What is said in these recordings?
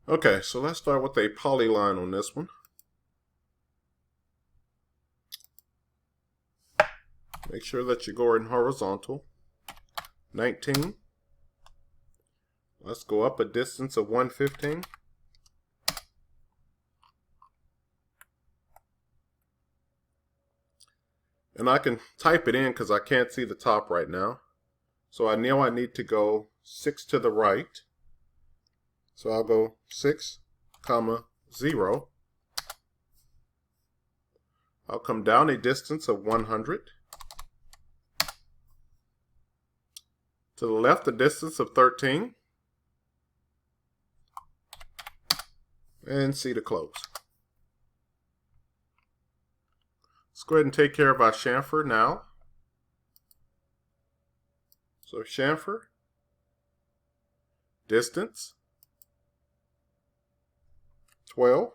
Okay, so let's start with a polyline on this one. Make sure that you go in horizontal. 19. Let's go up a distance of 115. And I can type it in because I can't see the top right now. So I know I need to go 6 to the right. So I'll go 6, 0. I'll come down a distance of 100. To the left, a distance of 13. And C to close. Let's go ahead and take care of our chamfer now. So chamfer, distance, 12.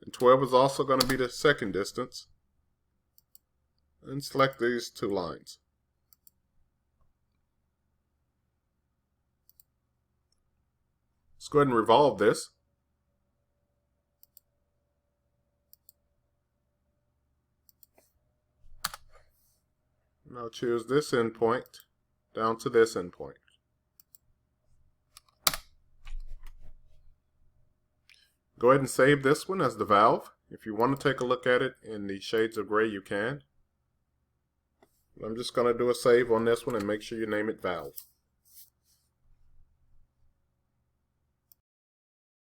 And 12 is also going to be the second distance. And select these two lines. Let's go ahead and revolve this. Now choose this endpoint down to this endpoint. Go ahead and save this one as the valve. If you want to take a look at it in the shades of gray, you can. I'm just going to do a save on this one and make sure you name it valve.